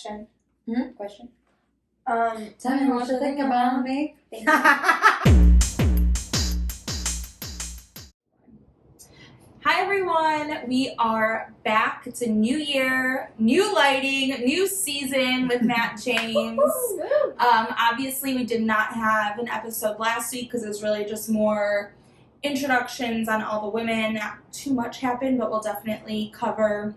Question. Tell me what you think about me. Thank you. Hi everyone, we are back. It's a new year, new lighting, new season with Matt James. Obviously we did not have an episode last week because it was really just more introductions on all the women. Not too much happened, but we'll definitely cover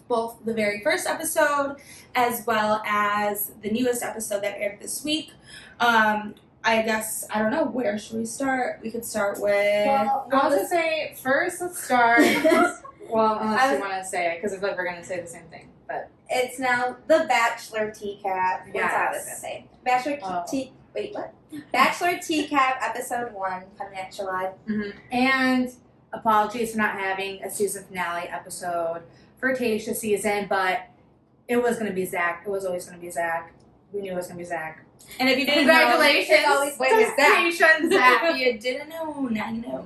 both the very first episode as well as the newest episode that aired this week. I guess, I don't know, where should we start? We could start with... Well, I was going to say, first let's start... well, unless you want to say it, because I feel like we're going to say the same thing, but... It's now the Bachelor TCAP. Yes. What's I was going to say? Bachelor TCAP episode 1 coming at July. Mm-hmm. And apologies for not having a season finale episode for Tayshia's season, but it was going to be Zach. It was always going to be Zach. We knew it was going to be Zach. And if you didn't Congratulations! Congratulations, Zach. If you didn't know, now you know.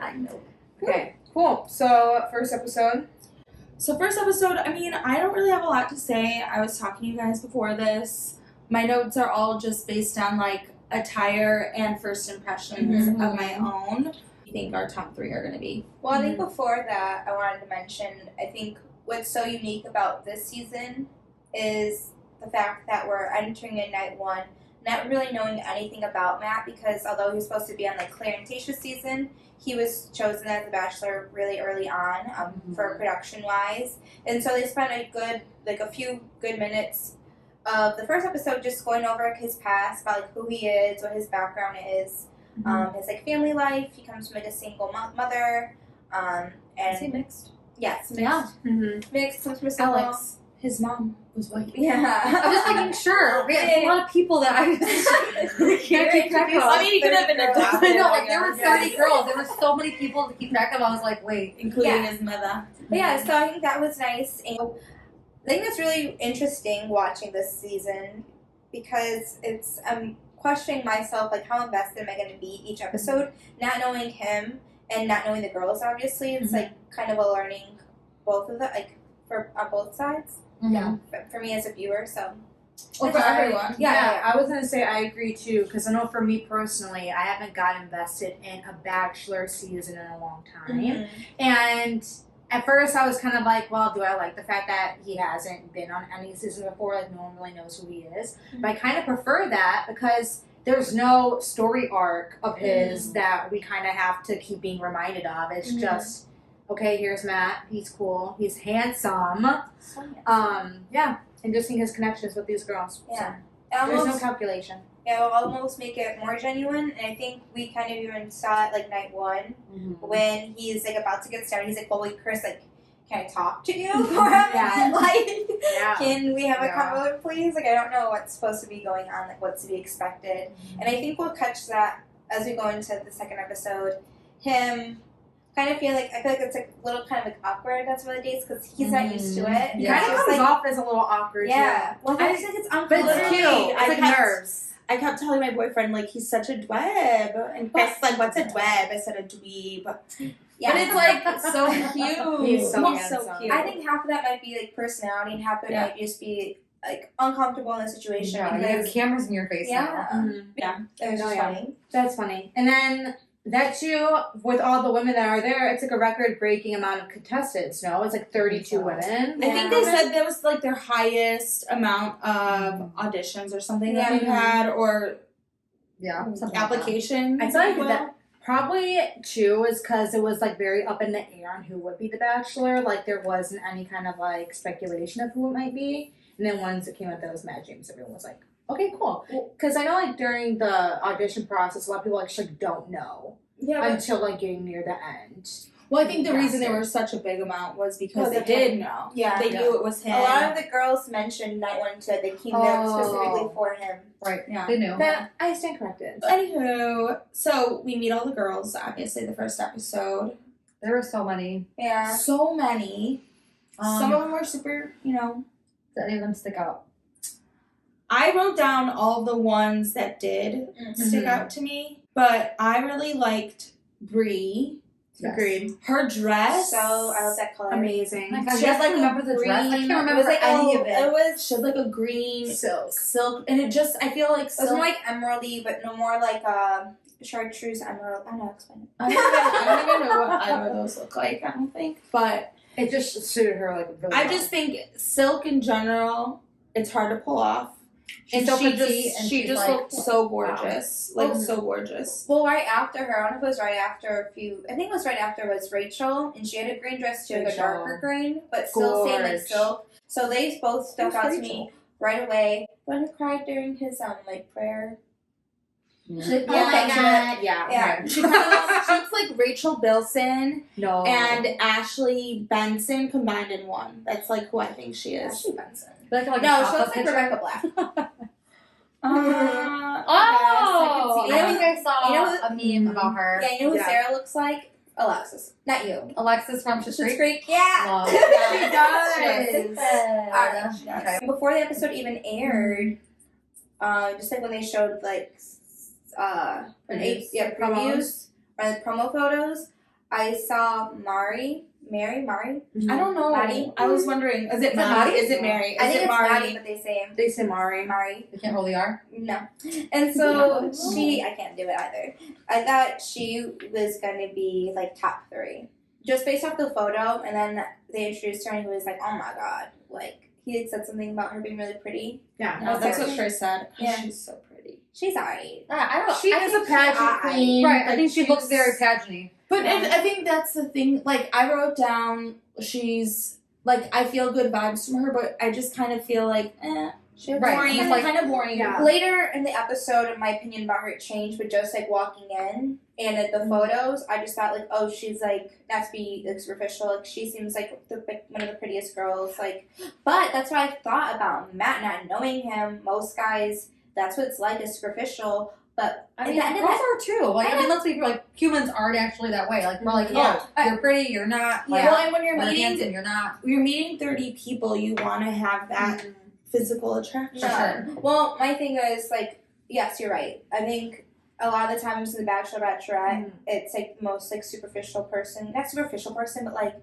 Okay, cool. So, first episode. So first episode, I mean, I don't really have a lot to say. I was talking to you guys before this. My notes are all just based on, like, attire and first impressions of my own. I think our top 3 are going to be. Well, I think before that, I wanted to mention, I think what's so unique about this season is the fact that we're entering in night 1 not really knowing anything about Matt, because although he was supposed to be on like Claire and Tayshia's season, he was chosen as the Bachelor really early on for production wise, and so they spent a few good minutes of the first episode just going over his past, about like who he is, what his background is, his like family life. He comes from like a single mother, and Is he mixed? Yes, mixed. Yeah. Mixed, comes from a single. Alex, his mom was white. Yeah. I'm just making sure. We have a lot of people that I can't keep track of. I mean, he could have been adopted. I know, like, there were 30 girls. There were so many people to keep track of. I was like, wait. Including his mother. But yeah, so I think that was nice. And I think that's really interesting watching this season, because I'm questioning myself, like, how invested am I going to be each episode, not knowing him and not knowing the girls, obviously. It's like kind of a learning both of them, like, on both sides. Yeah. For me as a viewer, so. Well, for everyone. Yeah, I was going to say I agree too, because I know for me personally, I haven't got invested in a Bachelor season in a long time. And at first I was kind of like, well, do I like the fact that he hasn't been on any season before? Like, no one really knows who he is. But I kind of prefer that because there's no story arc of his that we kind of have to keep being reminded of. It's just, okay, here's Matt. He's cool. He's handsome. Yeah. And just seeing his connections with these girls. Yeah. So, there's no calculation. Yeah, it'll almost make it more genuine, and I think we kind of even saw it like night 1 when he's like about to get started. He's like, "Well, wait, Chris, like, can I talk to you for a minute? Like, can we have a convo, please? Like, I don't know what's supposed to be going on, like what's to be expected." And I think we'll catch that as we go into the second episode. Him kind of I feel like it's like a little kind of like awkward on some of the dates because he's not used to it. He kind of comes off as a little awkward. Yeah. Well, I just think it's but it's cute. It's like nerves. I kept telling my boyfriend, like, he's such a dweeb. And Chris, like, what's a dweeb? I said a dweeb. Yeah. But it's, like, so cute. He's so cute. I think half of that might be, like, personality, and half of it might just be, like, uncomfortable in the situation. Yeah, you have cameras in your face now. Yeah. It was just funny. That's funny. And then that too, with all the women that are there, it's like a record-breaking amount of contestants, no? It's like 32 women. I think they said that was like their highest amount of auditions or something that they've had, or applications. I feel like that probably too is because it was like very up in the air on who would be the Bachelor. Like there wasn't any kind of like speculation of who it might be. And then once it came out that was Matt James, everyone was like, okay, cool. Because I know, like, during the audition process, a lot of people actually don't know until, like, getting near the end. Well, I think the reason there was such a big amount was because they did know. Yeah. They knew it was him. A lot of the girls mentioned night 1 and 2, they came there specifically for him. Right. Yeah. They knew. But I stand corrected. Anywho, so we meet all the girls, obviously, the first episode. There were so many. Yeah. So many. Some of them were super, Did any of them stick out? I wrote down all the ones that did stick out to me, but I really liked Bree. Yes. Agreed. Her dress, So I love that color. Amazing. Oh my God, She you has, have like, to remember the dress. I green- can't It remember was like any of it it. was. she had like a green silk, and it just I feel like It was silk. more like emeraldy, but no more like chartreuse emerald. I don't know. Explain it. I don't even know what either of those look like. I don't think, but It just suited her like really I well. just think silk in general, it's hard to pull off. She's And so she petite, just and she she's just like, looked so gorgeous, like Oh. so gorgeous. Well, right after her, I don't know if it was right after a few. I think it was right after was Rachel, and she had a green dress too, like a Rachel. darker green, but still same like Gorge. silk. So they both stuck Who's out to Rachel? me right away. When he cried during his like prayer. Oh Yeah, my yeah. God. Yeah. Yeah. Okay. She kind of looks, she looks like Rachel Bilson No. and Ashley Benson combined in one. That's like who I think she is. Ashley Benson. Like a No, she pop-up looks like picture. Rebecca Black. Oh, I I think think I saw you know a meme about her. Yeah, you know who Yeah. Sarah looks like? Alexis, not you. Alexis from Schitt's Schitt's Creek. Creek. Yeah. Love. She does. Yes. Okay. Before the episode even aired, just like when they showed like Previews. previews or the promo photos, I saw Mari. I don't know. Maddie? I was wondering, is it Maddie? Maddie? Is it Mary? Is I think it it's Mari? Maddie, but they say They say Mari. Mari. You can't hold the R. No. And so I can't do it either. I thought she was going to be like top 3. Just based off the photo, and then they introduced her and he was like, oh my god. Like, he had said something about her being really pretty. Yeah. No, that's what Trish said. Yeah. She's so pretty. She's alright. I don't. She is a pageant queen. Right. I Like, think she looks she's- very pageant-y. But I think that's the thing. Like, I wrote down she's, like, I feel good vibes from her, but I just kind of feel like, she's Right, boring. she's like- kind of boring. Yeah. Later in the episode, in my opinion about her changed with just like walking in and at the photos. I just thought like, oh, she's like not to be like, superficial. Like she seems like one of the prettiest girls. Like, but that's what I thought about Matt. Not knowing him, most guys, that's what it's like is superficial. But I at mean, the end of girls that, are too. Like, I mean, let's be real. Like, humans aren't actually that way. Like, we're like, Yeah. oh, you're pretty, you're not. Like, Well, and when you're you're meeting, handsome, you're not. 30 people, you want to have that physical attraction. Sure. well, my thing is like, yes, you're right. I think a lot of the times in the Bachelor Bachelorette, it's like the most like superficial person, not superficial person, but like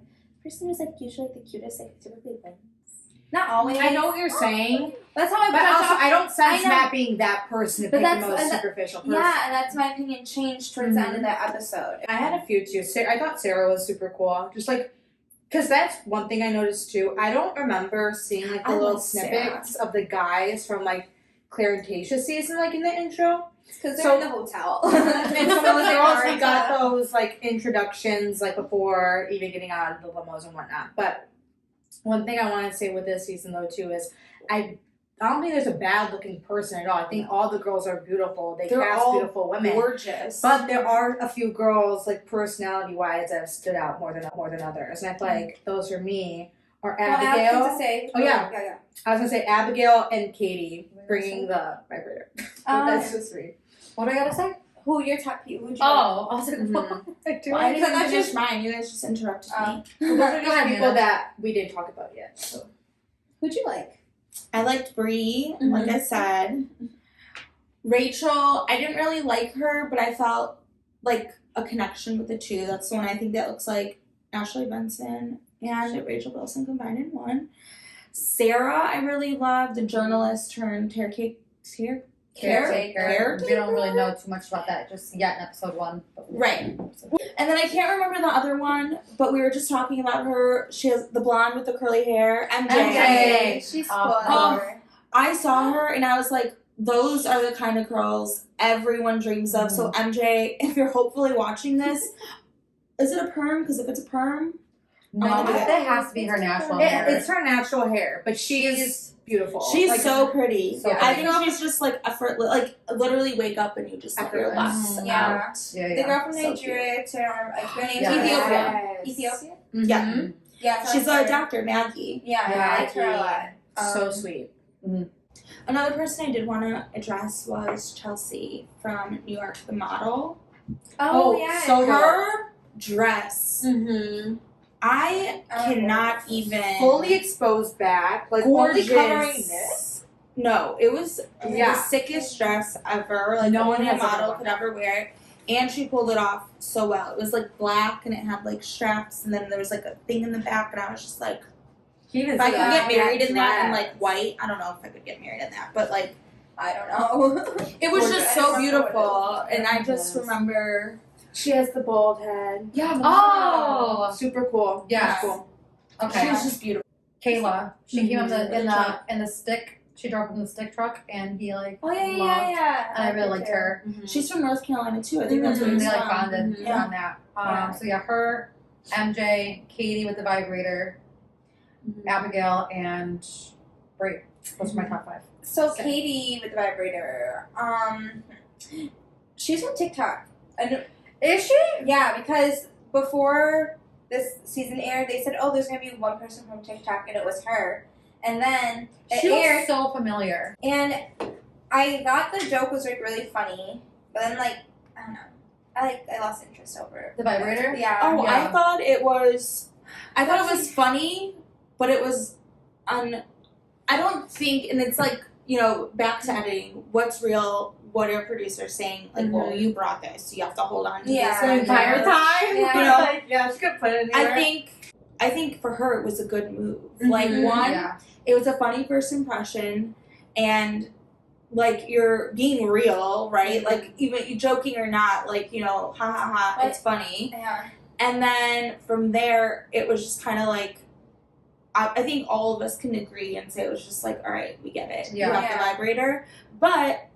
person who's like usually the cutest, like typically wins. Not always. I know what you're saying, That's how I. but also I don't sense I know. Matt being that person to But pick that's- the most and that- superficial person. Yeah, and that's my opinion changed towards the end of that episode. I had a few too. I thought Sarah was super cool. Just like, because that's one thing I noticed too. I don't remember seeing like the I little love snippets of the guys from like Claire and Tayshia's season, like in the intro. Because they're So- in the hotel. And some of the girls, we Martha. got those like introductions like before even getting on the limos and whatnot. But one thing I want to say with this season though too is I don't think there's a bad looking person at all. I think all the girls are beautiful. They They're cast all beautiful women. Gorgeous. But there are a few girls, like personality wise, that have stood out more than others, and I feel like those for me are Well, I have Abigail. things to say. Oh, yeah. yeah. I was gonna say Abigail and Katie bringing the vibrator. That's just me. What do I gotta say? Who your top people? Who'd you Oh, I was like, Mhm. what am I doing? Well, I didn't That's finish just- mine. You guys just interrupted me. Those are Go just ahead, people Nina. that we didn't talk about yet. So. Who'd you like? I liked Bree, like I said. Rachel, I didn't really like her, but I felt like a connection with the two. That's the one I think that looks like Ashley Benson and Rachel Bilson combined in one. Sarah, I really loved, the journalist turned caretaker. We don't really know too much about that just yet in episode 1. But Right. And then I can't remember the other one, but we were just talking about her. She has the blonde with the curly hair, MJ. MJ. She's Oh, cool. oh. I saw her and I was like, those are the kind of girls everyone dreams of. So MJ, if you're hopefully watching this, is it a perm? Because if it's a perm, No, I'm gonna do that has to be her natural hair. It's her natural hair, but she's beautiful. she's Like, so pretty. so I pretty. think she's just like effortless. Like literally wake up and you just let your Effortless. lust Yeah. out. Yeah, The yeah. girl from So Nigeria, her name's Yeah. Ethiopia. Yes. Ethiopia? Yeah. Mhm. Yeah, I She's like a her. doctor, Maggie. Yeah, Yeah, I like her a lot. So sweet. Another person I did want to address was Chelsea from New York, the model. Oh, Oh, yeah. so good. Her dress, Mm-hmm. I cannot even Fully exposed back, like only gorgeous. covering this. No, it was Yeah. the sickest dress ever. Like No no one one has ever model worn could that. ever wear it. and she pulled it off so well. It was like black and it had like straps, and then there was like a thing in the back, and I was just like, if I could get married in that in like white, I don't know if I could get married in that, but like I don't know. it was just so I don't remember beautiful, and I just remember. She has the bald head. Yeah. Oh. Super cool. Yes. Cool. Okay. She was just beautiful. Kayla. She came in Mhm. the stick. She drove in the stick truck, and he like Oh yeah, loved. yeah. And I really liked her. She's from North Carolina too. I think that's where They he's like from. bonded Yeah. on that. Yeah. So yeah, her, MJ, Katie with the vibrator, Abigail, and Brie. Those are my top 5. So Okay. Katie with the vibrator. She's on TikTok. Is she? Yeah, because before this season aired, they said, "Oh, there's gonna be one person from TikTok," and it was her. And then it She aired, looks so familiar. and I thought the joke was like really funny, but then like I don't know, I lost interest over it. The vibrator? Yeah. Oh, Yeah. I thought it was funny, but it was I don't think, and it's like, back to editing, what's real, what are producers saying, like, well, you brought this, so you have to hold on to Yeah. this the entire time, Yeah. Yeah, she could put it anywhere. I think for her it was a good move. Like, one, Yeah. it was a funny first impression, and like you're being real, right? Like even you joking or not, like ha ha ha, it's funny. Yeah. And then from there, it was just kind of like, I think all of us can agree and say it was just like, all right, we get it. Yeah. You have Yeah. the vibrator, but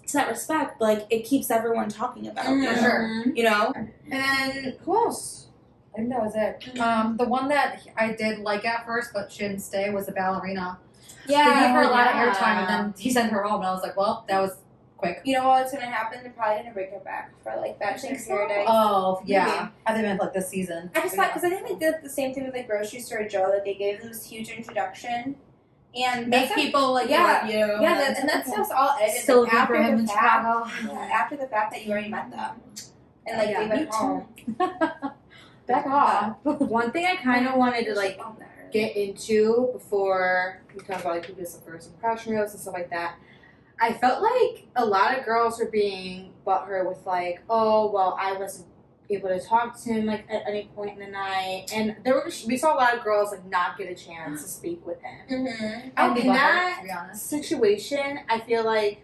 to that respect, like it keeps everyone talking about Mhm. you. For sure. You know? And who else? I think that was it. The one that I did like at first, but she didn't stay, was the ballerina. They gave her a lot of yeah. airtime, and then he sent her home, and I was like, well, that was quick. You know what's gonna happen? They're probably gonna bring her back for like Bachelor in Paradise. Oh, yeah. I think meant like this season. I just thought, because I think they did the same thing with like Grocery Store Joe, that they gave them this huge introduction and Make that's people like yeah, love you. yeah, and that stuff's all edited Still like, looking after for him the in fact. Chicago. Yeah, after the fact that you already met them, and like Yeah, they me went home. Back off. One thing I kind of wanted to like On there. get into before we talk about like who gets the first impression roast and stuff like that. I felt like a lot of girls were being butthurt with like, oh well, I wasn't able to talk to him like at any point in the night, and we saw a lot of girls like not get a chance to speak with him. Mm-hmm. I would be in butthurt, that to be honest. situation, I feel like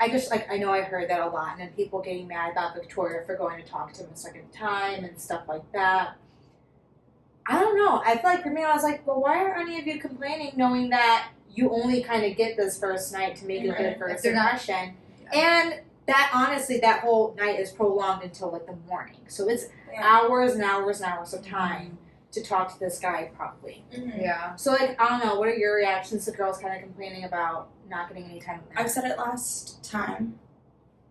I know I heard that a lot, and then people getting mad about Victoria for going to talk to him a second time and stuff like that. I don't know. I feel like for me, I was like, well, why are any of you complaining knowing that you only kind of get this first night to make a good first they're not- impression? And that honestly, that whole night is prolonged until like the morning. So it's hours and hours and hours of time to talk to this guy probably. Mm-hmm. Yeah. So like, I don't know, what are your reactions to girls kind of complaining about not getting any time with I've said it last time.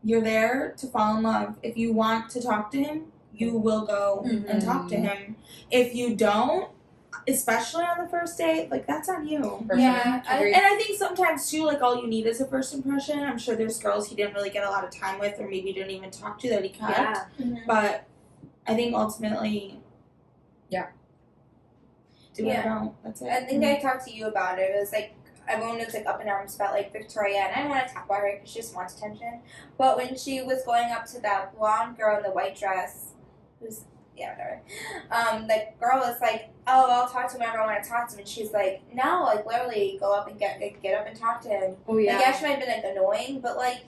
You're there to fall in love. If you want to talk to him, you will go and talk to him. If you don't, especially on the first date, like that's on you. For Yeah, sure. Agreed. And I think sometimes too, like all you need is a first impression. I'm sure there's girls he didn't really get a lot of time with, or maybe didn't even talk to that he kept. Yeah. Mm-hmm. But I think ultimately, do it or Yeah. don't. That's it. I think I talked to you about it. It was like everyone was like up in arms about like Victoria, and I didn't want to talk about her because she just wants attention. But when she was going up to that blonde girl in the white dress, who's whatever, the girl was like, "Oh, I'll talk to him whenever I want to talk to him," and she's like, "No, like literally, go up and get up and talk to him." Oh Like, yeah, she might have been like annoying, but like,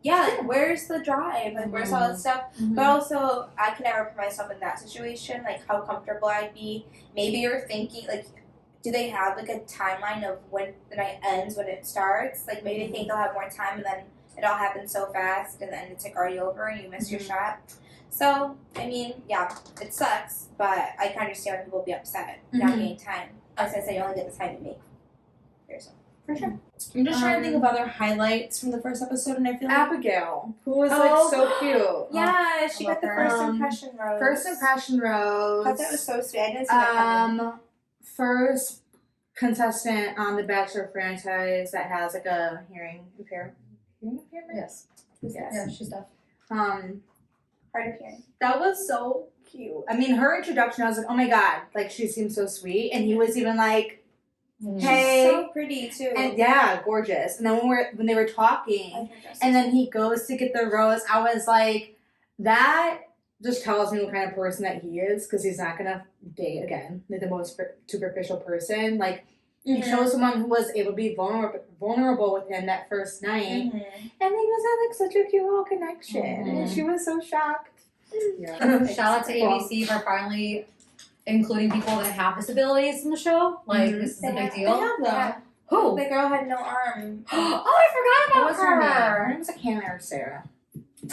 yeah, like where's the drive? Like, where's all this stuff? But also, I can never put myself in that situation, like how comfortable I'd be. Maybe you're thinking, like, do they have, like, a timeline of when the night ends, when it starts? Like, maybe they think they'll have more time, and then it all happens so fast, and then it's, like, already over, and you miss your shot. So, I mean, yeah, it sucks, but I can understand why people be upset not getting time. I was going to say, you only get the time to make yourself. For sure. I'm just trying to think of other highlights from the first episode, and I feel like Abigail, who was Oh. like so cute. Yeah, she love got the her. first impression rose. First impression rose. I thought that was so sweet. I didn't see that coming. First contestant on the Bachelor franchise that has like a hearing impairment. Yes. Yes. Yeah, she's deaf. Um, Hard of hearing. that was so cute. I mean, her introduction, I was like, oh my god, like she seems so sweet, and he was even like, She's so pretty too. And yeah, gorgeous. And then when they were talking, and then he goes to get the rose, I was like, that just tells me what kind of person that he is, because he's not gonna date again like the most superficial person. Like he chose someone who was able to be vulnerable with him that first night, and they just had like such a cute little connection, and she was so shocked. Yeah. Shout out to ABC for finally including people that have disabilities in the show. Like this is a big deal. They have them. Who? The girl had no arm. Oh, I forgot What about was her name? her. Her name was like Hannah or Sarah.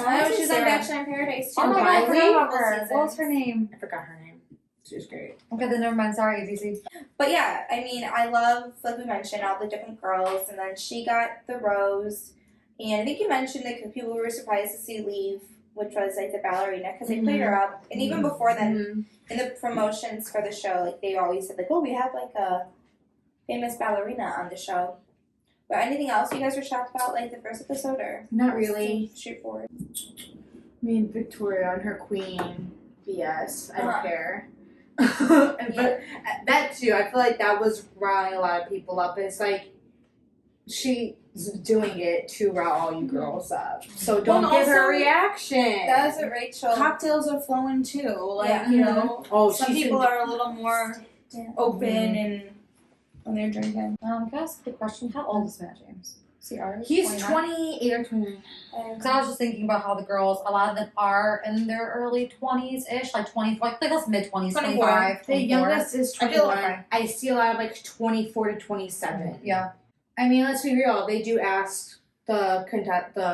I know she's on Sarah. Bachelor in Paradise too. Oh my god, I Riley? forgot about her. What was her name? I forgot her name. She was great. Okay, then never mind. Sorry, ABC. But yeah, I mean, I love, like we mentioned, all the different girls, and then she got the rose, and I think you mentioned that people were surprised to see leave, which was like the ballerina, because they played her up, and even before then, in the promotions for the show, like they always said like, oh, we have like a famous ballerina on the show. But anything else you guys were shocked about, like the first episode, or Not really. straightforward? I mean, Victoria and her queen BS. I don't care. Yeah. But that too, I feel like that was riling a lot of people up. It's like she's doing it to rile all you girls up. So don't Well, give her a also, reaction. That was a Rachel. Cocktails are flowing too. Like, Yeah. you know, Oh, some she's people in- are a little more open and when they're drinking. Can I ask a quick question? How old is Matt James? Is he ours? He's 29? 28 or 29. Because I was just thinking about how the girls, a lot of them are in their early 20s-ish, like 20, like that's mid-20s, 25, 24. The youngest is I feel 21. like- I see a lot of like 24 to 27. Yeah. I mean, let's be real. They do ask the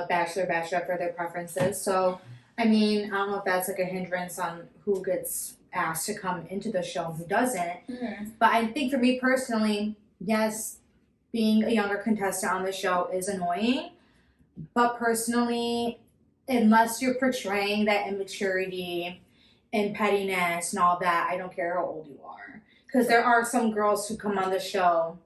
Bachelor, Bachelorette for their preferences. So, I mean, I don't know if that's like a hindrance on who gets asked to come into the show and who doesn't. But I think for me personally, yes, being a younger contestant on the show is annoying. But personally, unless you're portraying that immaturity and pettiness and all that, I don't care how old you are. Because there are some girls who come on the show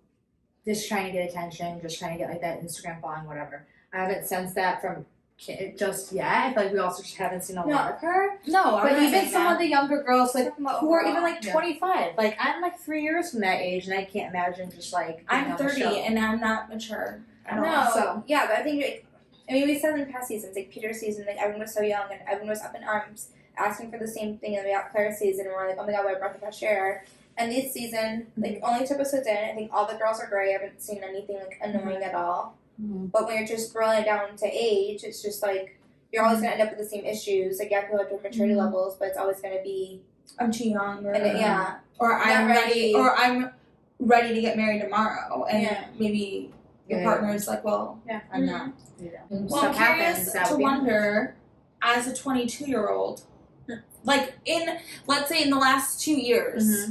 just trying to get attention, just trying to get like that Instagram following, whatever. I haven't sensed that from Kit just yet. I feel like we also just haven't seen a lot of her. No, But even some of the younger girls, like Talking about who are even overall. like 25, like I'm like 3 years from that age, and I can't imagine just like being I'm on the 30 show. and I'm not mature at all. No, So- yeah, but I think, like, I mean, we said in past seasons, like Peter's season, like everyone was so young and everyone was up in arms asking for the same thing, and we got Claire's season, and we're like, oh my god, what a breath of fresh air. And this season, like only 2 episodes in, I think all the girls are great. I haven't seen anything like annoying at all. But when you're just throwing it down to age, it's just like you're always gonna end up with the same issues. Like you have to go at different maturity levels, but it's always gonna be I'm too young, or, and yeah. or I'm Not ready, ready. or I'm ready to get married tomorrow, and Yeah. maybe your Yeah. partner's like, well, Yeah. I'm not. When Well, I'm stuff curious happens, that to would be- wonder, as a 22-year-old, like let's say in the last 2 years,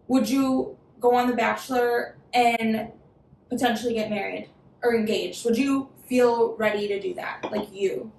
would you go on The Bachelor and potentially get married or engaged? Would you feel ready to do that? Like you?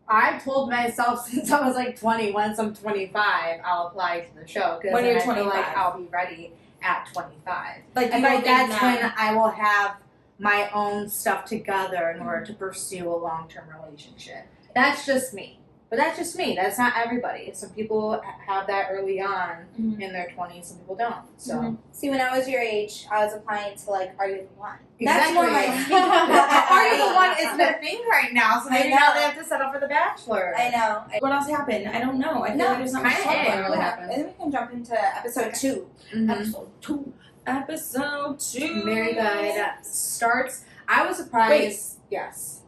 I told myself since I was like 20, once I'm 25, I'll apply to the show because When you're I feel 25. like I'll be ready at 25. Like I you feel don't like think that's when I will have my own stuff together in order to pursue a long-term relationship. That's just me. But that's just me. That's not everybody. Some people have that early on Mhm. in their 20s, some people don't. So Mhm. See, when I was your age, I was applying to like Are You the One? That's more my Are You the One is their thing right now, so maybe I know. now they have to settle for The Bachelor. I know. What else happened? I don't know. I feel No, like there's not much kinda to talk it about. really Yeah, happened. I think we can jump into episode 2. Mhm. Episode 2. Episode 2. Very good. Starts. I was surprised. Wait. Yes.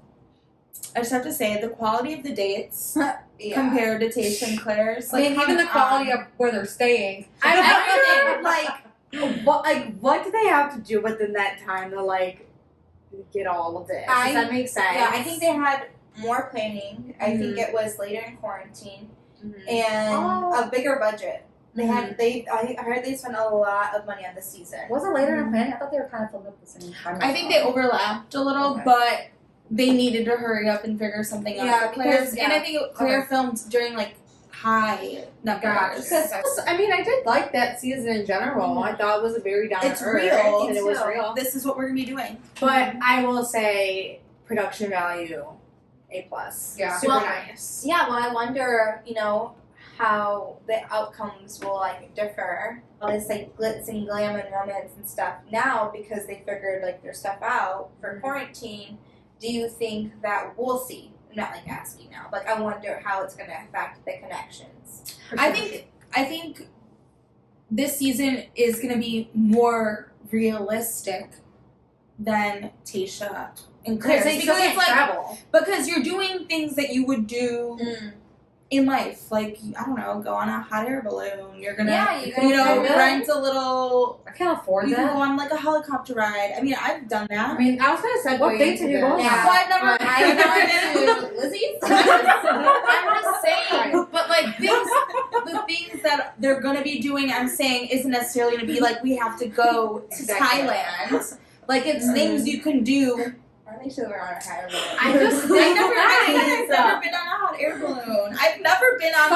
I just have to say, the quality of the dates Yeah. compared to Taste and Claire's, I like mean, even the quality of where they're staying. I wonder, what do they have to do within that time to get all of this? Does that make sense? Yeah, I think they had more planning. I think it was later in quarantine and a bigger budget. They had I heard they spent a lot of money on this season. Was it later in planning? I thought they were kind of filmed at the same time. I think they overlapped a little, Okay. but they needed to hurry up and figure something out. Yeah, for Claire's, because- and I think Claire filmed during like high numbers. I mean, I did like that season in general. I thought it was a very down It's to earth, real, and it was too. real. This is what we're gonna be doing. But I will say, production value, A+. Yeah. Super Well, nice. Yeah, well, I wonder, how the outcomes will differ all this like glitz and glam and romance and stuff. Now, because they figured like their stuff out for quarantine, do you think that we'll see? I'm not like asking now, but I wonder how it's going to affect the connections. I think this season is going to be more realistic than Tayshia and Claire's Because they still can't travel. because you're doing things that you would do in life, like I don't know, go on a hot air balloon. You're gonna, rent a little. I can't afford You that. can go on like a helicopter ride. I mean, I've done that. I mean, I was gonna say, What dates have you gone on? Yeah. Well, I've never. I've never been to Lizzie's. I'm just saying, but like the things that they're gonna be doing, I'm saying, isn't necessarily gonna be like we have to go to Thailand. Like it's things you can do. I think we're on a higher level. I've never been on a hot air balloon. I've never been on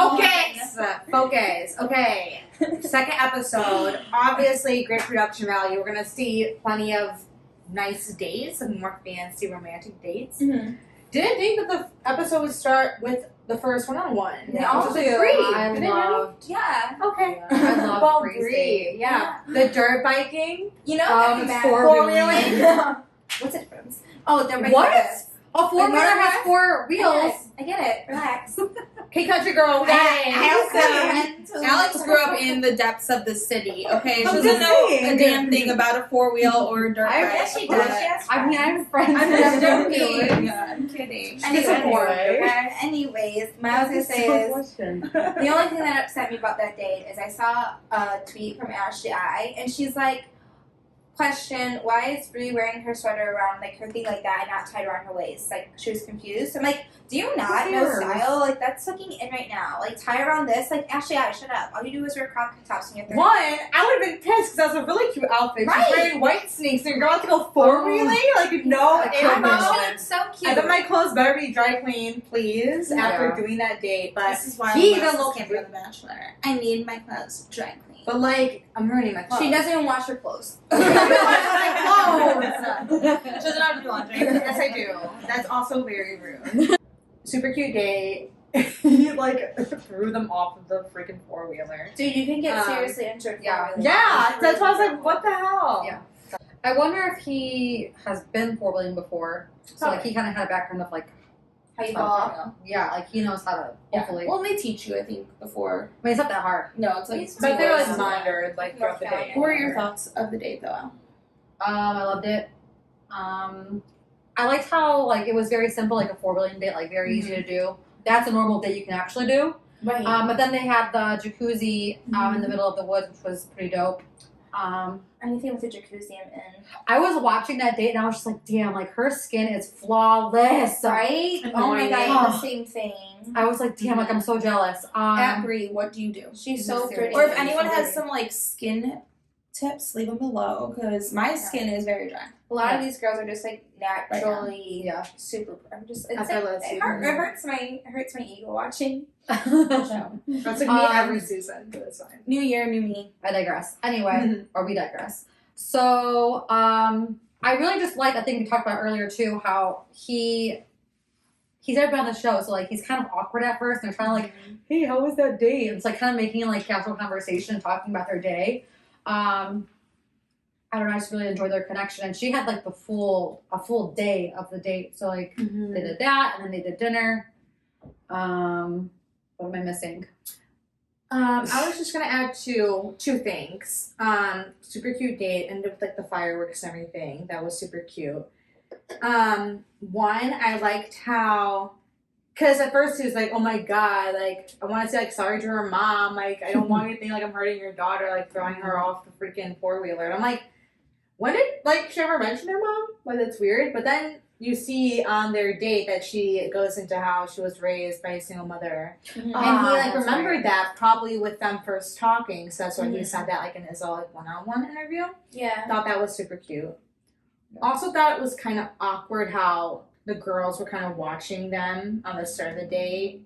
Focus. Okay. Second episode. Obviously, great production value. We're gonna see plenty of nice dates and more fancy romantic dates. Mm-hmm. Didn't think that the episode would start with the first one-on-one. They all all do. do. I Didn't loved. Yeah. Okay. I love Well, Bree's great. date. Yeah. The dirt biking. You know, Four-wheeling. What's the difference? Oh, they're making What? this. A four-wheeler has Motorcycle? four wheels. I get it. Relax. K Country Girl. Alex grew up in the depths of the city. Okay, she I'm doesn't just know saying. a damn thing about a 4-wheel or a dirt bike. Yes, she does. She has I mean, friends. I'm friends. I'm with just them. joking. I'm kidding. Anyways, what I was gonna say is the only thing that upset me about that date is I saw a tweet from Ashley I, and she's like, question, why is Brie wearing her sweater around like her thing like that and not tied around her waist? Like she was confused. I'm like, do you not know style? Like that's looking in right now. Like tie around this. Like Ashley I, shut up. All you do is wear crop tops in your 30s. One, I would have been pissed because that was a really cute outfit. Right. She's wearing white sneaks and you're going to go four-wheeling? Like, no, I I couldn't know, imagine. she looks so cute. I bet my clothes better be dry clean, please, Yeah. after doing that date. But This is why he Alexis even looked can't be on The Bachelor. I need my clothes dry clean. But like, I'm ruining my clothes. She doesn't even wash her clothes. my clothes. She doesn't have to do laundry. Yes, I do. That's also very rude. Super cute date. He like threw them off of the freaking four-wheeler. Dude, you can get seriously injured. yeah. Yeah, that's why I was like, what the hell? Yeah. I wonder if he has been four-wheeling before. So like he kind of had a background of like, How you fall off. yeah, like he knows how to hopefully. Well, they teach you, I think, before. I mean, it's not that hard. No, it's like. But they're like What monitored like throughout the day. were your thoughts of the date, though? I loved it. I liked how like it was very simple, like a four-wheeling date, like very easy to do. That's a normal date you can actually do. Right. But then they had the jacuzzi in the middle of the woods, which was pretty dope. Anything with a jacuzzi I'm in. I was watching that date and I was just like, damn, like her skin is flawless. Right? Oh my god, I did the same thing. I was like, damn, like I'm so jealous. At Brie, what do you do? She's so Seriously. pretty. Or if anyone has some like skin tips, leave them below because my skin is very dry. A lot of these girls are just like naturally Yeah. super. I'm just. It's Effortless, like, it hurts my ego watching. So, That's like me every season, but it's fine. new year, new me. I digress. Anyway, or we digress. So, I really just like, I think we talked about earlier too, how he's never been on the show, so like he's kind of awkward at first, and they're trying to like, hey, how was that day? And it's like kind of making like casual conversation, talking about their day. I don't know, I just really enjoyed their connection, and she had like a full day of the date, so like they did that, and then they did dinner. What am I missing? I was just gonna add two things. Super cute date, and with like the fireworks and everything. That was super cute. One, I liked how, because at first he was like, "Oh my god, like I want to say like sorry to her mom. Like I don't want anything like I'm hurting your daughter, like throwing her off the freaking four-wheeler." And I'm like, when did like she ever mention her mom? Like that's weird. But then you see on their date that she goes into how she was raised by a single mother. And he like that's remembered right. that probably with them first talking, so that's why he said that like in his like one-on-one interview. Yeah. Thought that was super cute. Also thought it was kind of awkward how the girls were kind of watching them on the start of the date,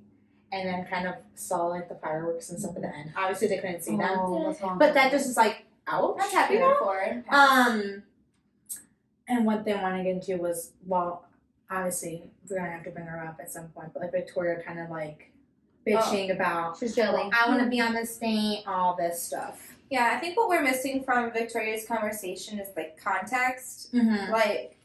and then kind of saw like the fireworks and stuff at the end. Obviously they couldn't see them, what's wrong but with that just is like ouch. That's happened you know? before. And one thing I want to get into was, well, obviously we're gonna have to bring her up at some point, but like Victoria kind of like bitching about, She's jelly. I want to be on this date, all this stuff. Yeah, I think what we're missing from Victoria's conversation is like context. Mm-hmm. Like,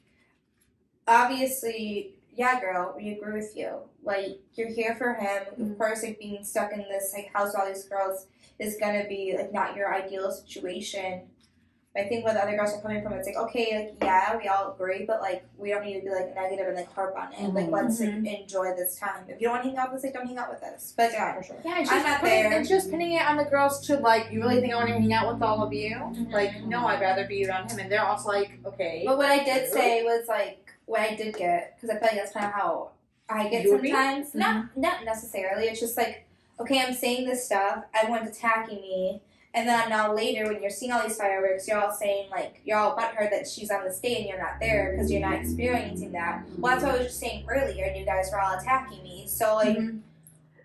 obviously, yeah, girl, we agree with you. Like, you're here for him. Of course, like being stuck in this like house with all these girls is gonna be like not your ideal situation. I think what the other girls are coming from, it's like, okay, like, yeah, we all agree, but, like, we don't need to be, like, negative and, like, harp on it. Like, let's, like, enjoy this time. If you don't want to hang out with us, like, don't hang out with us. But, yeah, for sure. Yeah, it's I'm just not there. It's just pinning it on the girls to, like, you really think I want to hang out with all of you? Like, no, I'd rather be around him. And they're also like, okay. But what I did say was, like, what I did get, because I feel like that's kind of how I get sometimes. Not necessarily. It's just, like, okay, I'm saying this stuff. Everyone's attacking me. And then now later, when you're seeing all these fireworks, you're all saying, like, you're all butthurt that she's on this date and you're not there because you're not experiencing that. Well, that's what I was just saying earlier, and you guys were all attacking me. So, like,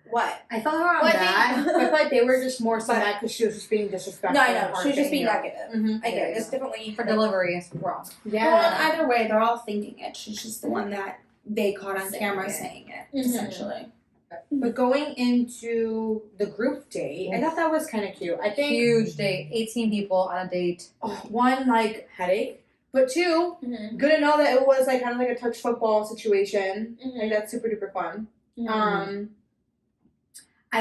what? I felt her on that. I feel like they were just more so mad because she was just being disrespectful. No, I know. She was just being negative. I get it. There's different ways for delivery is wrong. Yeah. Well, either way, they're all thinking it. She's just the one that they caught on camera saying it, essentially. But going into the group date, I thought that was kind of cute. I think huge date, 18 people on a date. One, like, headache, but two, good to know that it was like kind of like a touch football situation. Like, that's super duper fun. I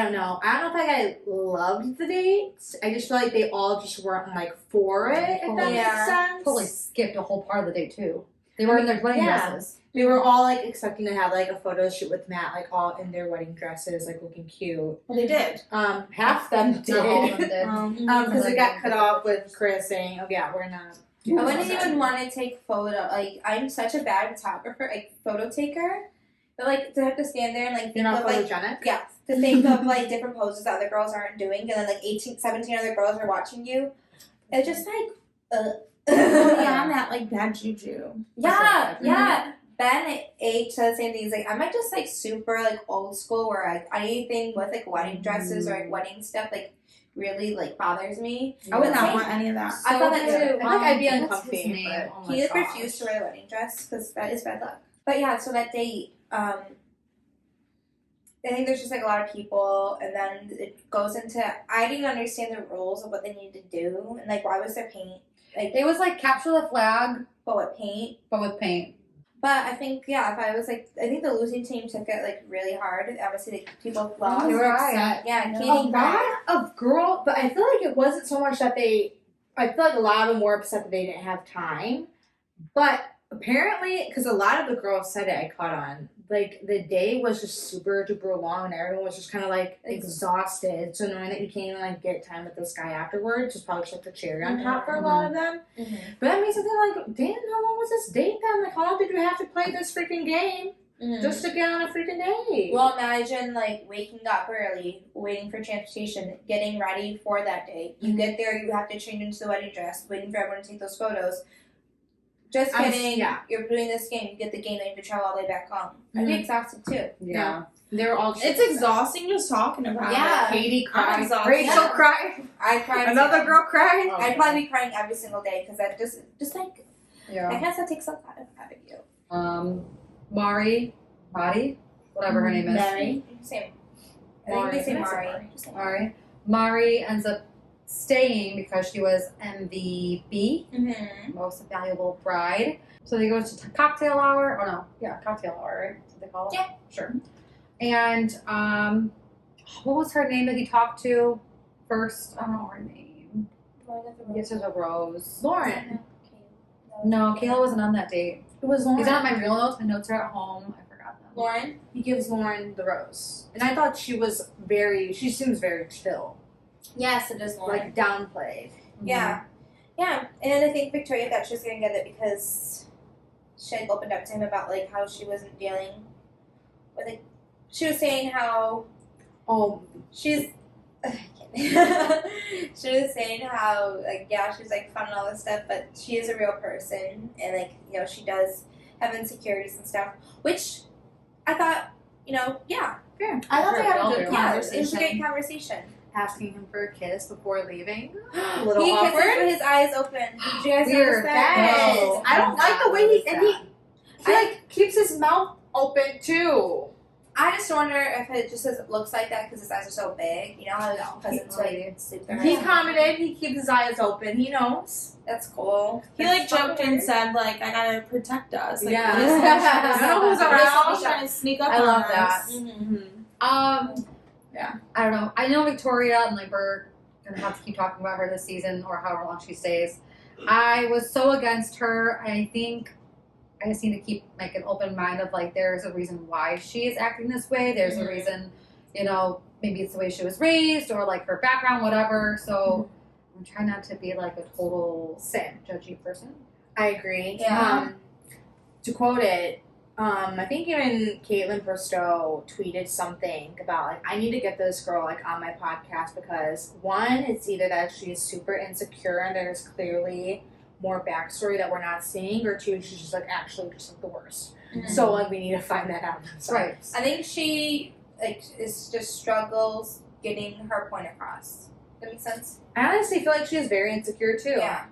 don't know. I don't know if I loved the dates. I just feel like they all just weren't like for it. If that makes sense. Totally skipped a whole part of the date too. They were in their wedding dresses. They were all like expecting to have like a photo shoot with Matt, like all in their wedding dresses, like looking cute. Well, they did. Half them did. Not all of them did. Because it got cut off with Chris saying, "Oh yeah, we're not." I wouldn't even want to take photo. Like, I'm such a bad photographer, like photo taker. But like to have to stand there and like think of like to think of like different poses that other girls aren't doing, and then like 17 other girls are watching you. It's just like beyond that, like bad juju. Yeah. Ben H said the same thing. He's like, I'm like just like super like old school where like anything with like wedding dresses or like wedding stuff like really like bothers me. I would not want any of that. I thought that too. I think I'd be uncomfy. He refused to wear a wedding dress because that is bad luck. But yeah, so that date, I think there's just like a lot of people, and then it goes into I didn't understand the rules of what they needed to do, and like why was there paint? Like it was like capture the flag, but with paint. But I think if I was like, I think the losing team took it like really hard. Obviously, like, people lost. They were upset. Yeah, a lot of girls, but I feel like it wasn't so much that I feel like a lot of them were upset that they didn't have time, but apparently, because a lot of the girls said it, I caught on. Like, the day was just super duper long, and everyone was just kind of, like, exhausted. It's so annoying that you can't even, like, get time with this guy afterwards. It's probably just, like, the cherry on top for a lot of them. But that makes me think, like, damn, how long was this date then? Like, how long did you have to play this freaking game just to get on a freaking date? Well, imagine, like, waking up early, waiting for transportation, getting ready for that date. You get there, you have to change into the wedding dress, waiting for everyone to take those photos. Just kidding. You're doing this game. You get the game, then you have to travel all the way back home. I'd be exhausted too. Yeah. They were all It's exhausting just talking about it. Katie cried. Rachel cried. I cried. Another girl cried. I'd probably be crying every single day because that just like that kind of stuff takes up out of you. Mari, whatever her name is. Mari. Same. I think they say Mari. Mari. Mari ends up staying because she was MVP, most valuable bride. So they go to cocktail hour. Oh no, yeah, cocktail hour, right? That's what they call it. Yeah, sure. And what was her name that he talked to first? I don't know her name. Yes, there's a rose. Lauren. No, Kayla wasn't on that date. It was Lauren. These aren't my real notes. My notes are at home. I forgot them. Lauren. He gives Lauren the rose, and I thought she seems very chill. Yes, it is Lauren. Like downplayed. Yeah. Yeah, and I think Victoria thought she was going to get it because she had opened up to him about, like, how she wasn't dealing with it. She was saying how... she was saying how, like, yeah, she's, like, fun and all this stuff, but she is a real person, and, like, you know, she does have insecurities and stuff, which I thought, you know, yeah. Fair. I thought they had a good conversation. It was a great conversation. Asking him for a kiss before leaving. A little awkward. He kisses with his eyes open. Did you guys notice that? No, I don't like the way he like keeps his mouth open too. I just wonder if it just looks like that because his eyes are so big. You know how cousins like sleep their He eyes. commented. He keeps his eyes open. He knows. That's cool. He like joked and said like, "I gotta protect us." Like, Yeah. this I don't know who's around. trying to sneak up I on love us. that. Mm-hmm. Yeah. I don't know. I know Victoria, and like we're gonna have to keep talking about her this season or however long she stays. I was so against her. I think I just need to keep like an open mind of like there's a reason why she is acting this way. There's a reason, maybe it's the way she was raised or like her background, whatever. So I'm trying not to be like a total judgy person. I agree. Yeah. To quote it, I think even Caitlin Bristow tweeted something about like I need to get this girl like on my podcast because one, it's either that she is super insecure and there's clearly more backstory that we're not seeing, or two, she's just like actually just like the worst. Mhm. So like we need to find that out. Right. I think she is just struggles getting her point across. That makes sense. I honestly feel like she is very insecure too. Yeah.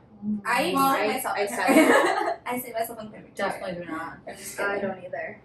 I Well, see myself. I in said her. I see myself in Victoria. Definitely do not. I'm just I kidding. don't either.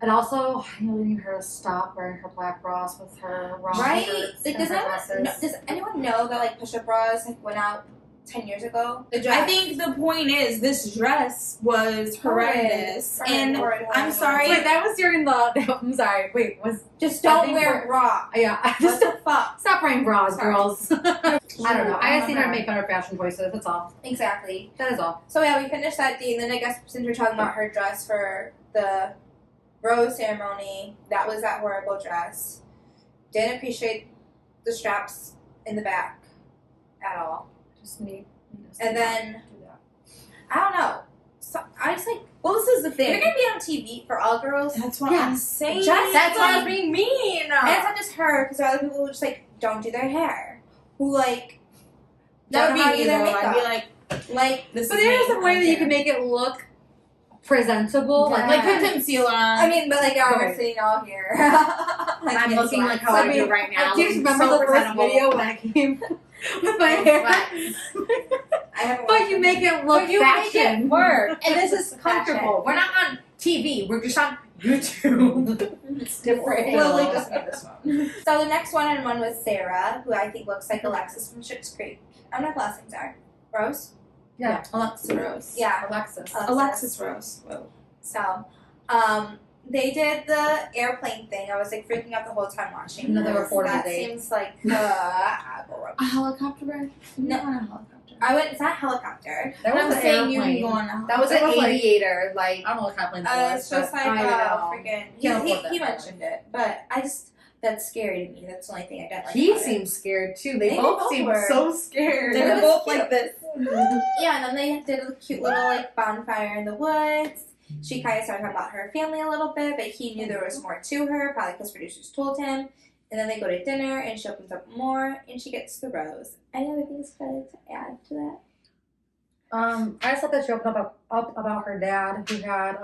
And also, I really need her to stop wearing her black bras with her raw Right? shirts Like, and does her anyone dresses. does anyone know that like push-up bras like went out 10 years ago? The dress. I think the point is this dress was horrendous, and I'm sorry. Wait, that was during the. I'm sorry. Wait, was just I don't think wear it raw. yeah? What Just the fuck? stop wearing bras, Sorry. girls. I don't know. I just need her to Okay. make better fashion choices. That's all. Exactly. That is all. So yeah, we finished that day, and then I guess since we're talking about her dress for the rose ceremony, that was that horrible dress. Didn't appreciate the straps in the back at all. Just need. And then do that. I don't know. So I just like, well, this is the thing. You're gonna be on TV for all girls. That's what Yeah. I'm saying. Just That's why I was like- being mean. And it's not just her, because there are other people who just like don't do their hair, who like That don't would know how be to me do though. their I'd be makeup. like, Like this But is there's me. a way that you can make it look presentable. Yeah. like put concealer on. I mean, but like we're Right. sitting all here. I'm looking like how I do right now. Do you looking remember so the first presentable. video when I came with my hair? I haven't But watched you it. make it look But you make fashion. it work, and this is Fashion. comfortable. We're not on TV. We're just on YouTube. It's different. Lily just made this one. So the next one was Sarah, who I think looks like Alexis from Schitt's Creek. I'm not last names are. Rose? Yeah. Alexis Rose. Yeah. Alexis. Alexis Rose. Whoa. So, they did the airplane thing. I was like freaking out the whole time watching. Another this. reporter That date. seems like A helicopter ride? No. Not a helicopter. I went. It's not a helicopter. That But was I'm an saying you airplane. can go on a That was It an was like- aviator. Like I don't know what kind of plane that was. It's just but like I know. freaking. Can't afford that He much. mentioned it, but I just that's scary to me. That's the only thing I didn't like. he about it. seemed scared too. They They both both seemed were. so scared. They were It both was like this. Yeah, and then they did a cute little like bonfire in the woods. She kind of started talking about her family a little bit, but he knew there was more to her, probably because producers told him. And then they go to dinner, and she opens up more, and she gets the rose. Any other things to add to that? I just thought that she opened up about her dad who had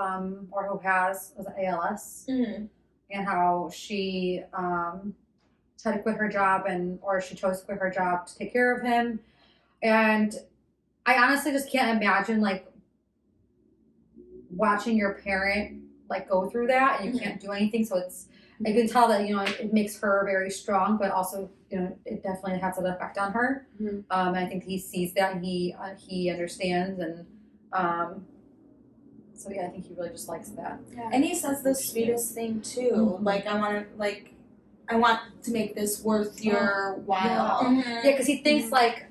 or who has was it ALS Mm-hmm. and how she had to quit her job or she chose to quit her job to take care of him. And I honestly just can't imagine like watching your parent like go through that and you can't do anything. So it's I can tell that it makes her very strong, but also it definitely has an effect on her. Mhm. I think he sees that and he understands and so yeah, I think he really just likes that. And he says the sweetest thing too. Like I want to make this worth your while. Yeah, because he thinks like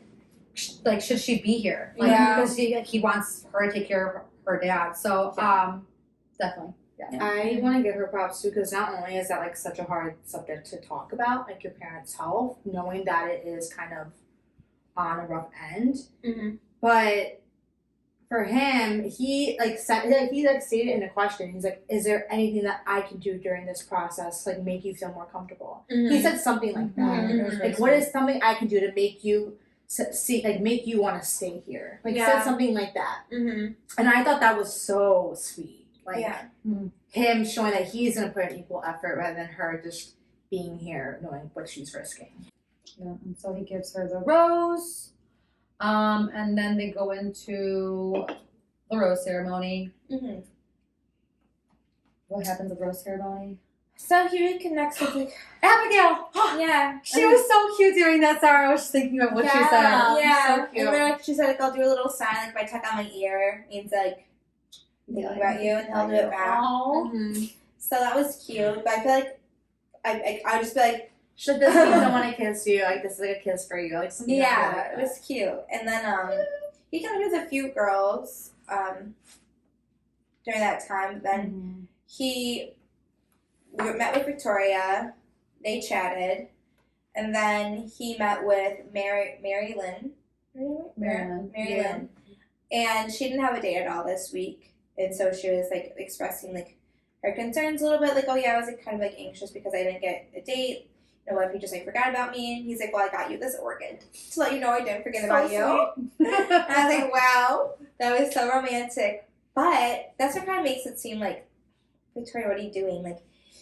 should she be here? Like, Yeah. because he wants her to take care of her dad. So definitely. Yeah. I want to give her props too, because not only is that like such a hard subject to talk about, like your parents' health, knowing that it is kind of on a rough end, Mhm. but for him, he stated in a question. He's like, "Is there anything that I can do during this process to like make you feel more comfortable?" He said something like that. Mhm. It was very Like, what is sweet. something I can do to make you make you want to stay here? Like, Yeah. said something like that, Mm-hmm. and I thought that was so sweet. Like, Yeah. him showing that he's going to put an equal effort rather than her just being here knowing what she's risking. Yeah, and so he gives her the rose, and then they go into the rose ceremony. Mm-hmm. What happens at the rose ceremony? So he reconnects with like Abigail. yeah. She was so cute doing that. Sorry, I was just thinking of what she said. Yeah, so cute. and then she said like I'll do a little sign like if I tuck on my ear means like thinking about you, and he'll do it back. Oh. Mm-hmm. So that was cute, but I feel like I would just be like Should this mean someone a kiss you? Like, this is like a kiss for you. Like, something yeah, like it was cute. And then he connected with a few girls during that time. Then he met with Victoria. They chatted, and then he met with Mary Lynn. And she didn't have a date at all this week, and so she was like expressing like her concerns a little bit, like, oh yeah, I was like kind of like anxious because I didn't get a date. You know, what if he just like forgot about me? And he's like, well, I got you this orchid to let you know I didn't forget about you. And I was like, wow, that was so romantic. But that's what kind of makes it seem like, Victoria, what are you doing? Like,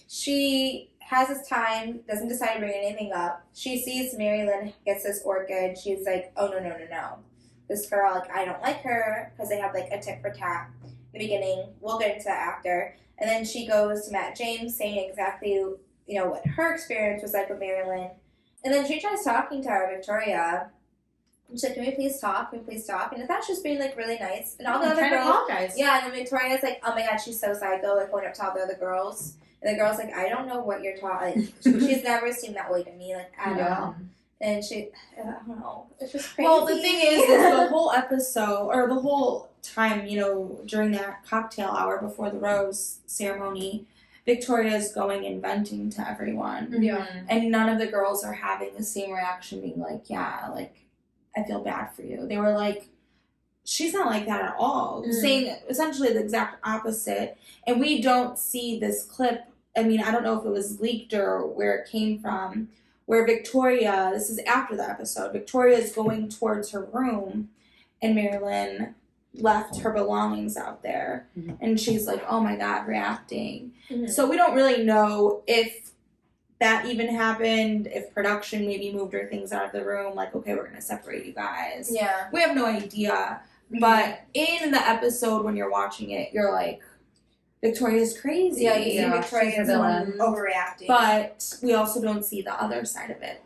she has this time, doesn't decide to bring anything up. She sees Mary Lynn gets this orchid. She's like, oh no. This girl, like, I don't like her because they have like a tit for tat in the beginning. We'll get into that after. And then she goes to Matt James saying exactly, you know, what her experience was like with Mary Lynn. And then she tries talking to her, Victoria. And she's like, can we please talk? And Natasha's just being like really nice. And all the other trying girls. to apologize. Yeah, and then Victoria's like, oh my god, she's so psycho, like going up to all the other girls. And the girl's like, I don't know what you're talking. Like, she's never seemed that way to me, like, at all. And she, I don't know, it's just crazy. Well, the thing is the whole episode, or the whole time, you know, during that cocktail hour before the rose ceremony, Victoria's going and venting to everyone. Yeah. And none of the girls are having the same reaction, being like, yeah, like, I feel bad for you. They were like, she's not like that at all. Saying essentially the exact opposite. And we don't see this clip. I mean, I don't know if it was leaked or where it came from, where Victoria, this is after the episode, Victoria is going towards her room and Marilyn left her belongings out there. And she's like, oh my God, reacting. So we don't really know if that even happened, if production maybe moved her things out of the room, like, okay, we're going to separate you guys. Yeah. We have no idea. But in the episode, when you're watching it, you're like, Victoria's crazy. Yeah, you see Yeah, Victoria's she's a villain. overreacting. But we also don't see the other side of it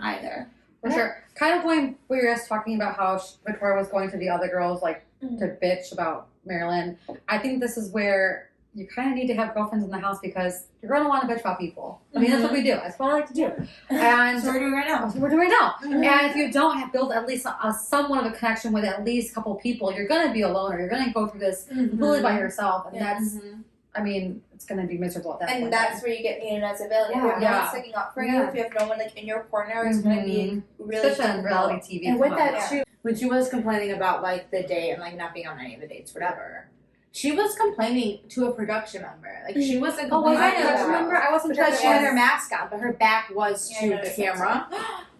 either. For sure. Kind of going where you're just talking about how Victoria was going to the other girls, like, to bitch about Marilyn. I think this is where you kind of need to have girlfriends in the house because you're going to want to bitch about people. I mean, that's what we do. That's what I like to do. And So we're doing right now. that's what we're doing right now. And if you don't have built at least a somewhat of a connection with at least a couple people, you're going to be a loner. You're going to go through this completely by yourself. And that's, I mean, it's going to be miserable at that point. And that's where you get needed as a villain. If you have no one sticking up for you, if you have no one like in your corner, it's going to be really especially on reality TV. And with that Yeah. too, when she was complaining about like the date and like not being on any of the dates, whatever, she was complaining to a production member. Like she wasn't Oh, was complaining I a to production the member? I wasn't because she sure. had her mask on, but her back was Yeah, I to the noticed that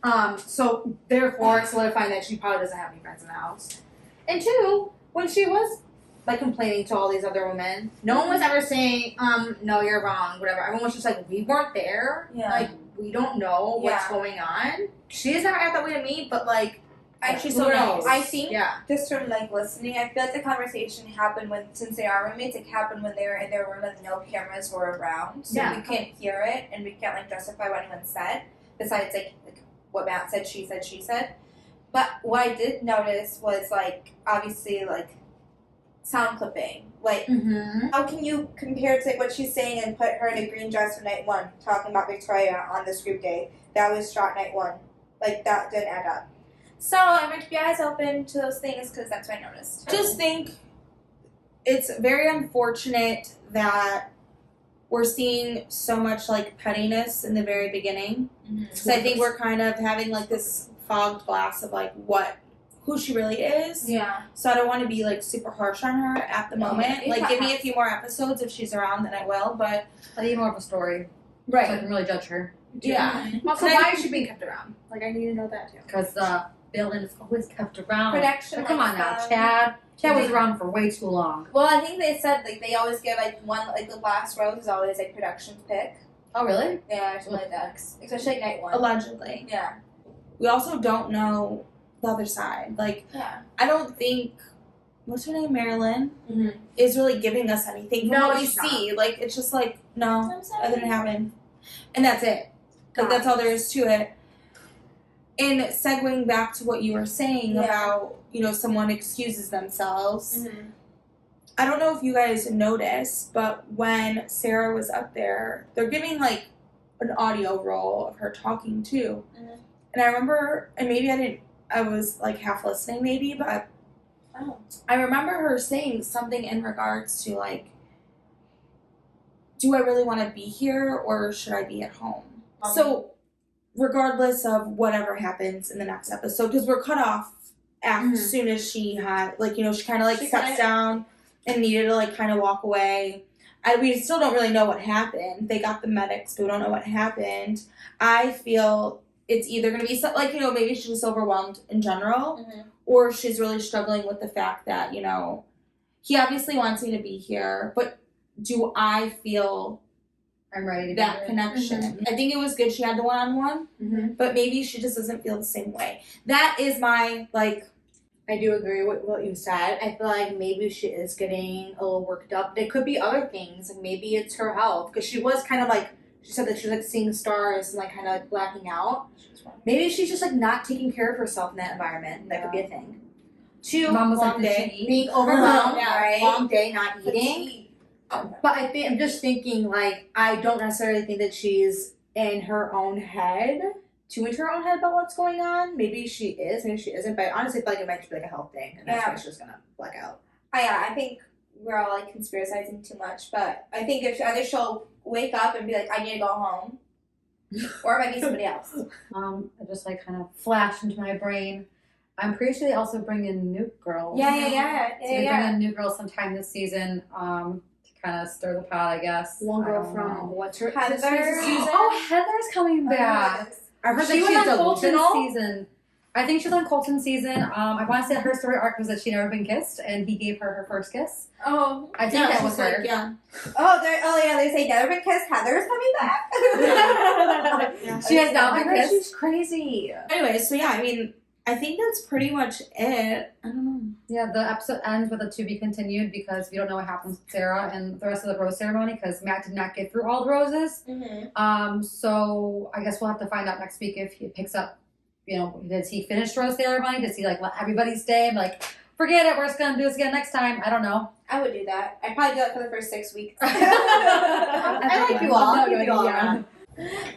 camera. So therefore solidifying that she probably doesn't have any friends in the house. And two, when she was like complaining to all these other women, no one was ever saying, no, you're wrong, whatever. Everyone was just like, we weren't there. Yeah. Like, we don't know what's going on. She does not act that way to me, but like, she's so nice. I think Yeah. just from like listening, I feel like the conversation happened when, since they are roommates, it happened when they were in their room and no cameras were around, so we can't hear it and we can't like justify what anyone said. Besides like what Matt said, she said. But what I did notice was like obviously like sound clipping. Like how can you compare to like, what she's saying and put her in a green dress for night one, talking about Victoria on this group day? That was shot night one. Like that didn't add up. So I'm going to keep your eyes open to those things because that's what I noticed. Just think it's very unfortunate that we're seeing so much like pettiness in the very beginning. Because I think we're kind of having like this fogged glass of like who she really is. Yeah. So I don't want to be like super harsh on her at the moment. Like give me a few more episodes if she's around, then I will. But I need more of a story. So I can really judge her. Yeah. Also, why is she being kept around? Like, I need to know that too. Because villain is always kept around. Production. Oh, come on now, Chad. Chad was around for way too long. Well, I think they said like they always give like one like the last rose is always like production's pick. Oh, really? Yeah, or something like that. Especially like night one. Allegedly. Yeah. We also don't know the other side. Like Yeah. I don't think what's her name, Marilyn, Mhm. is really giving us anything from No, what we she's see. Like, it's just like, no, I'm sorry. that didn't happen. And that's it. Like, that's all there is to it. And segueing back to what you were saying Yeah. about, you know, someone excuses themselves. Mm-hmm. I don't know if you guys noticed, but when Sarah was up there, they're giving like an audio roll of her talking too. Mhm. And I remember, and maybe I was like half listening maybe, but Oh. I remember her saying something in regards to like, do I really want to be here or should I be at home? So, regardless of whatever happens in the next episode, because we're cut off as soon as she had, like, you know, she kind of like She steps kinda- down and needed to like kind of walk away. We still don't really know what happened. They got the medics, but we don't know what happened. I feel it's either going to be like, you know, maybe she's just overwhelmed in general, Mhm. or she's really struggling with the fact that, you know, he obviously wants me to be here, but do I feel I'm ready to that be here. connection? I think it was good she had the one-on-one, Mhm. but maybe she just doesn't feel the same way. That is my, like, I do agree with what you said. I feel like maybe she is getting a little worked up. It could be other things. Like maybe it's her health. Because she was kind of like, she said that she was like seeing stars and like kind of like blacking out. Maybe she's just like not taking care of herself in that environment. That could be a thing. Two, Mom was long like, did day. she eat? being overwhelmed, Yeah, right. long day, not eating. Fatigue. But I'm just thinking, like, I don't necessarily think that she's in her own head, too into her own head about what's going on. Maybe she is, maybe she isn't. But I honestly feel like it might just be like a health thing, and that's Yeah. why she's just gonna black out. I think we're all like conspiracizing too much, but I think if either she'll wake up and be like, I need to go home, or it might be somebody else. It just like kind of flashed into my brain. I'm pretty sure they also bring in new girls. Yeah. So they bring in new girls sometime this season, to kind of stir the pot, I guess. One I girl don't from know. what's her Heather. season? Oh, Heather's coming back. I heard She that was she's on Colton's delusional. season. I think she was on Colton's season. I want to say that her story arc was that she'd never been kissed, and he gave her first kiss. Oh, I think that she's was her. like, yeah. they say never been kissed. Heather's coming back. She has now I been heard kissed. she's crazy. Anyway, so yeah, I mean, I think that's pretty much it. I don't know. Yeah, the episode ends with a to be continued because we don't know what happens with Sarah and the rest of the rose ceremony because Matt did not get through all the roses. Mm-hmm. So I guess we'll have to find out next week if he picks up. You know, does he finish rose ceremony? Does he like let everybody stay? I'm like, forget it. We're just gonna do this again next time. I don't know. I would do that. I'd probably do it for the first 6 weeks. I like you all. I'm not I'll give good, you all yeah. around.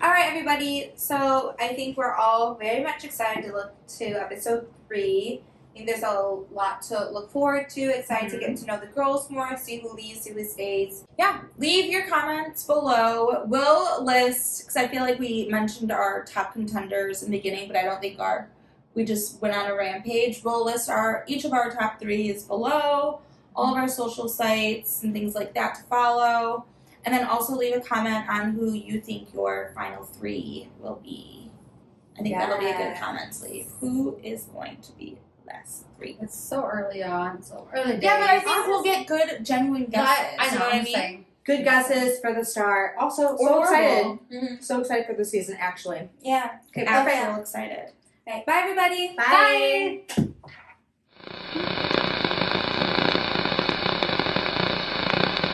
All right, everybody. So I think we're all very much excited to look to episode 3. I think there's a lot to look forward to. Excited to get to know the girls more, see who leaves, see who stays. Yeah, leave your comments below. We'll list, because I feel like we mentioned our top contenders in the beginning, but I don't think we just went on a rampage. We'll list each of our top 3s below, all of our social sites and things like that to follow. And then also leave a comment on who you think your final 3 will be. I think that'll be a good comment to leave. Who is going to be last 3? It's so early on, so early days. Yeah, but I think we'll get good, genuine guesses. I know You what what I'm saying. Good guesses for the start. Also, so Horrible. excited. Mm-hmm. So excited for the season, actually. Yeah. Actual excited. Okay. Bye, everybody. Bye.